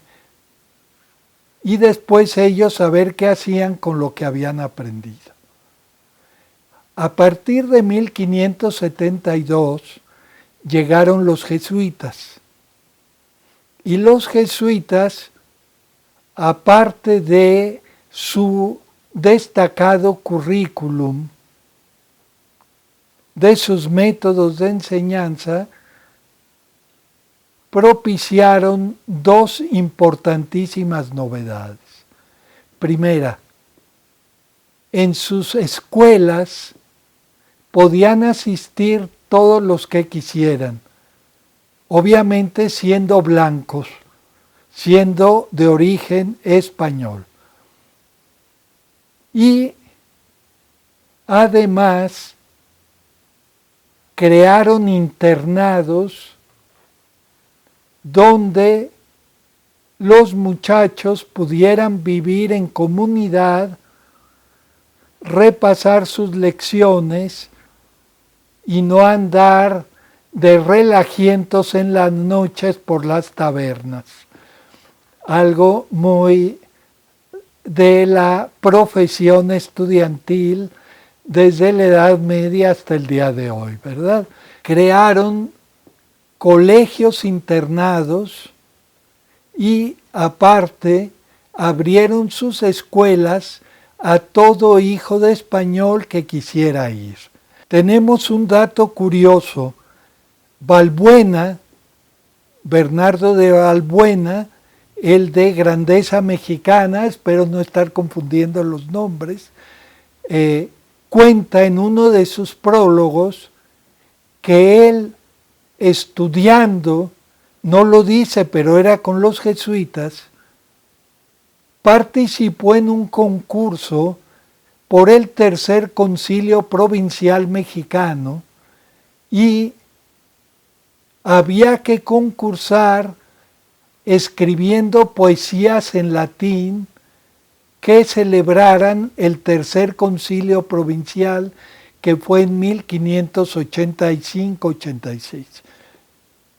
y después ellos saber qué hacían con lo que habían aprendido. A partir de 1572 llegaron los jesuitas y los jesuitas, aparte de su destacado currículum, de sus métodos de enseñanza, propiciaron 2 importantísimas novedades. Primera, en sus escuelas podían asistir todos los que quisieran, obviamente siendo blancos, siendo de origen español. Y además crearon internados donde los muchachos pudieran vivir en comunidad, repasar sus lecciones y no andar de relajientos en las noches por las tabernas. Algo muy de la profesión estudiantil desde la Edad Media hasta el día de hoy, ¿verdad? Crearon colegios internados y aparte abrieron sus escuelas a todo hijo de español que quisiera ir. Tenemos un dato curioso. Balbuena, Bernardo de Balbuena, el de Grandeza Mexicana, espero no estar confundiendo los nombres, cuenta en uno de sus prólogos que él, estudiando, no lo dice, pero era con los jesuitas, participó en un concurso por el Tercer Concilio Provincial Mexicano y había que concursar escribiendo poesías en latín que celebraran el Tercer Concilio Provincial, que fue en 1585-86.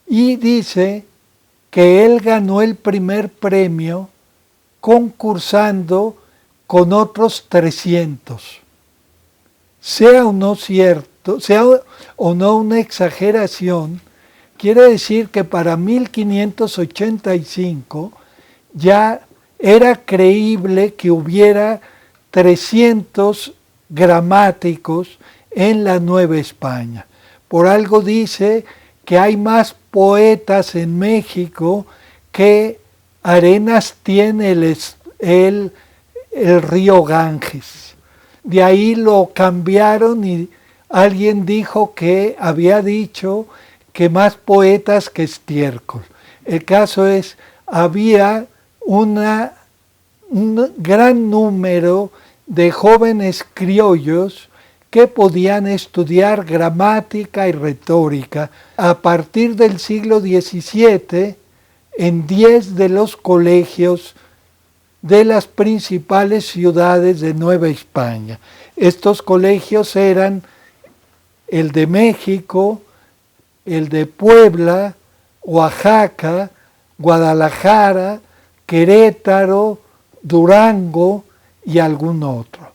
Y dice que él ganó el primer premio concursando con otros 300. Sea o no cierto, sea o no una exageración, quiere decir que para 1585 ya era creíble que hubiera 300 gramáticos en la Nueva España. Por algo dice que hay más poetas en México que arenas tiene el río Ganges. De ahí lo cambiaron y alguien dijo que había dicho que más poetas que estiércol. El caso es, había un gran número de jóvenes criollos que podían estudiar gramática y retórica. A partir del siglo XVII, en 10 de los colegios de las principales ciudades de Nueva España. Estos colegios eran el de México, el de Puebla, Oaxaca, Guadalajara, Querétaro, Durango y algún otro.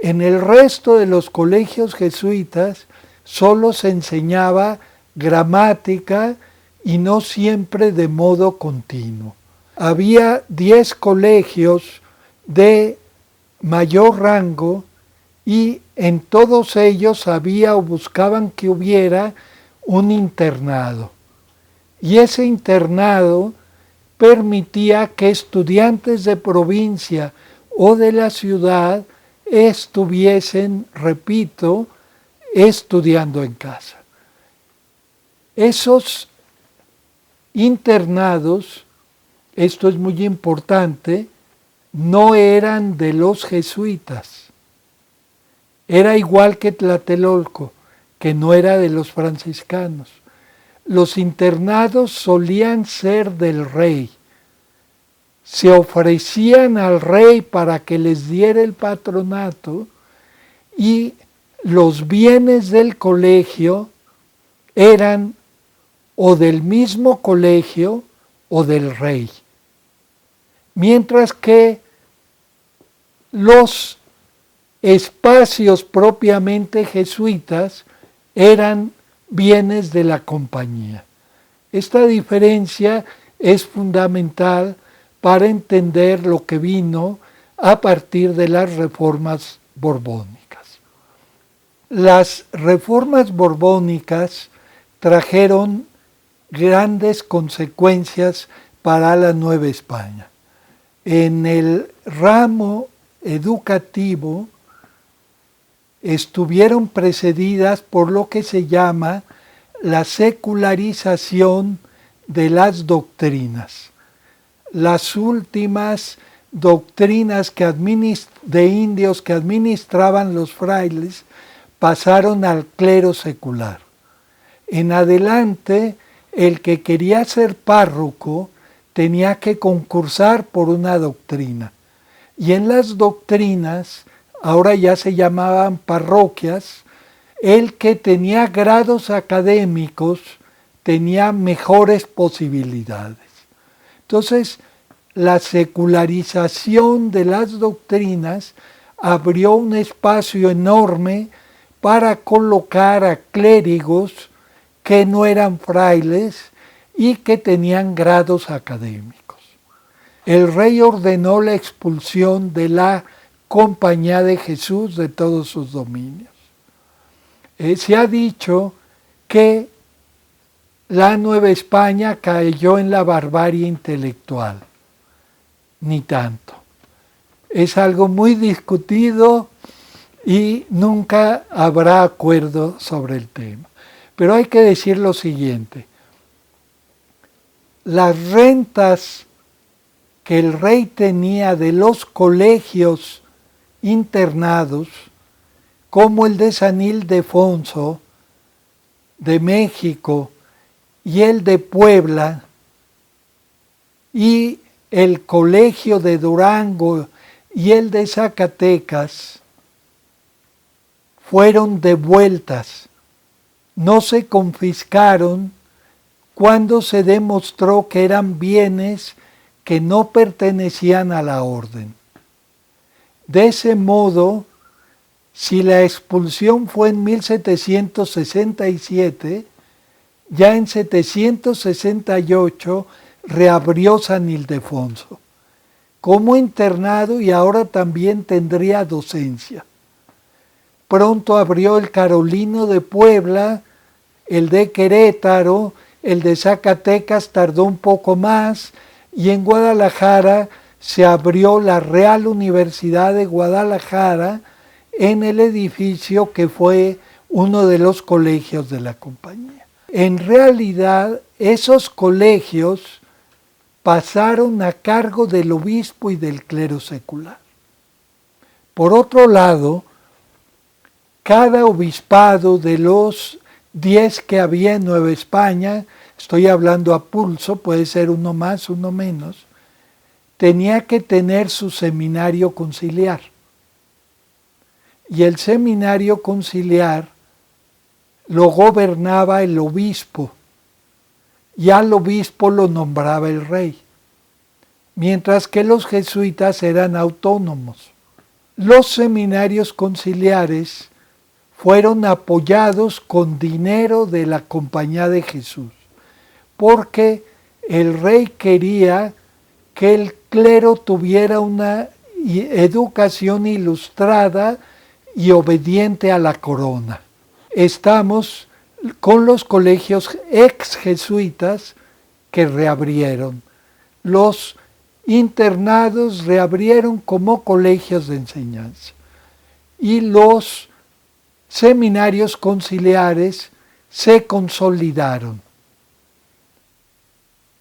En el resto de los colegios jesuitas solo se enseñaba gramática y no siempre de modo continuo. Había 10 colegios de mayor rango y en todos ellos había o buscaban que hubiera un internado. Y ese internado permitía que estudiantes de provincia o de la ciudad estuviesen, repito, estudiando en casa. Esos internados, esto es muy importante, no eran de los jesuitas. Era igual que Tlatelolco, que no era de los franciscanos. Los internados solían ser del rey. Se ofrecían al rey para que les diera el patronato y los bienes del colegio eran o del mismo colegio o del rey. Mientras que los espacios propiamente jesuitas eran bienes de la compañía. Esta diferencia es fundamental para entender lo que vino a partir de las reformas borbónicas. Las reformas borbónicas trajeron grandes consecuencias para la Nueva España. En el ramo educativo estuvieron precedidas por lo que se llama la secularización de las doctrinas. Las últimas doctrinas de indios que administraban los frailes pasaron al clero secular. En adelante, el que quería ser párroco tenía que concursar por una doctrina. Y en las doctrinas ahora ya se llamaban parroquias, el que tenía grados académicos tenía mejores posibilidades. Entonces, la secularización de las doctrinas abrió un espacio enorme para colocar a clérigos que no eran frailes y que tenían grados académicos. El rey ordenó la expulsión de la Compañía de Jesús de todos sus dominios. Se ha dicho que la Nueva España cayó en la barbarie intelectual. Ni tanto. Es algo muy discutido y nunca habrá acuerdo sobre el tema. Pero hay que decir lo siguiente. Las rentas que el rey tenía de los colegios internados, como el de San Ildefonso, de México, y el de Puebla, y el colegio de Durango y el de Zacatecas, fueron devueltas. No se confiscaron cuando se demostró que eran bienes que no pertenecían a la orden. De ese modo, si la expulsión fue en 1767, ya en 768 reabrió San Ildefonso como internado y ahora también tendría docencia. Pronto abrió el Carolino de Puebla, el de Querétaro, el de Zacatecas tardó un poco más y en Guadalajara se abrió la Real Universidad de Guadalajara en el edificio que fue uno de los colegios de la compañía. En realidad, esos colegios pasaron a cargo del obispo y del clero secular. Por otro lado, cada obispado de los 10 que había en Nueva España, estoy hablando a pulso, puede ser uno más, uno menos, tenía que tener su seminario conciliar. Y el seminario conciliar lo gobernaba el obispo, y al obispo lo nombraba el rey, mientras que los jesuitas eran autónomos. Los seminarios conciliares fueron apoyados con dinero de la Compañía de Jesús, porque el rey quería que el clero tuviera una educación ilustrada y obediente a la corona. Estamos con los colegios ex jesuitas que reabrieron. Los internados reabrieron como colegios de enseñanza y los seminarios conciliares se consolidaron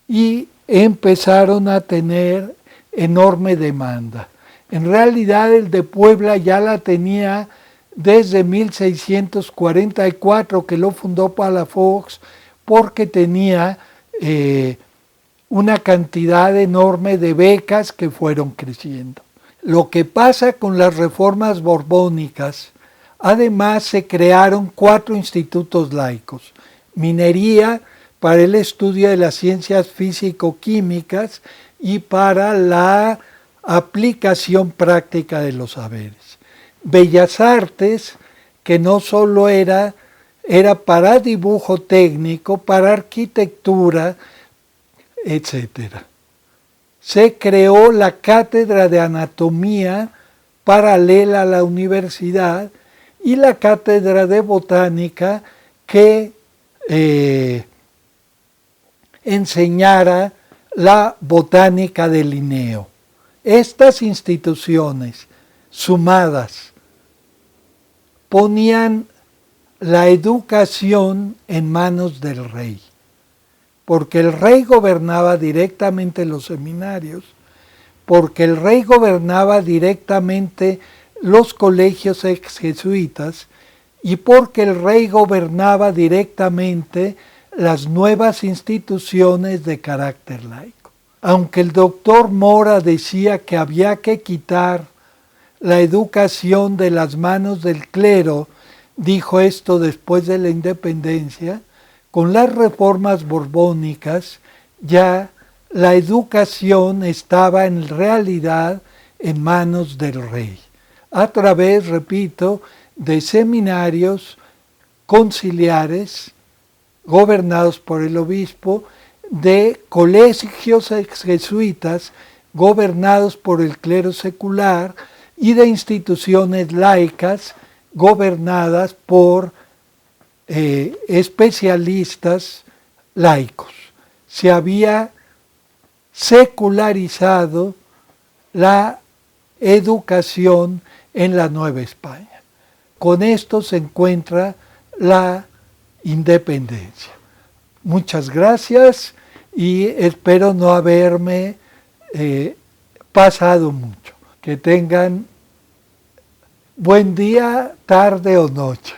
y empezaron a tener enorme demanda. En realidad el de Puebla ya la tenía desde 1644 que lo fundó Palafox, porque tenía una cantidad enorme de becas que fueron creciendo. Lo que pasa con las reformas borbónicas, además se crearon 4 institutos laicos: minería para el estudio de las ciencias físico-químicas y para la aplicación práctica de los saberes; Bellas Artes, que no solo era para dibujo técnico, para arquitectura, etc. Se creó la cátedra de anatomía paralela a la universidad y la cátedra de botánica que enseñara la botánica de Linneo. Estas instituciones sumadas ponían la educación en manos del rey, porque el rey gobernaba directamente los seminarios, porque el rey gobernaba directamente los colegios ex-jesuitas y porque el rey gobernaba directamente las nuevas instituciones de carácter laico. Aunque el doctor Mora decía que había que quitar la educación de las manos del clero, dijo esto después de la independencia, con las reformas borbónicas ya la educación estaba en realidad en manos del rey, a través, repito, de seminarios conciliares gobernados por el obispo, de colegios jesuitas gobernados por el clero secular y de instituciones laicas gobernadas por especialistas laicos. Se había secularizado la educación en la Nueva España. Con esto se encuentra la independencia. Muchas gracias y espero no haberme pasado mucho. Que tengan buen día, tarde o noche.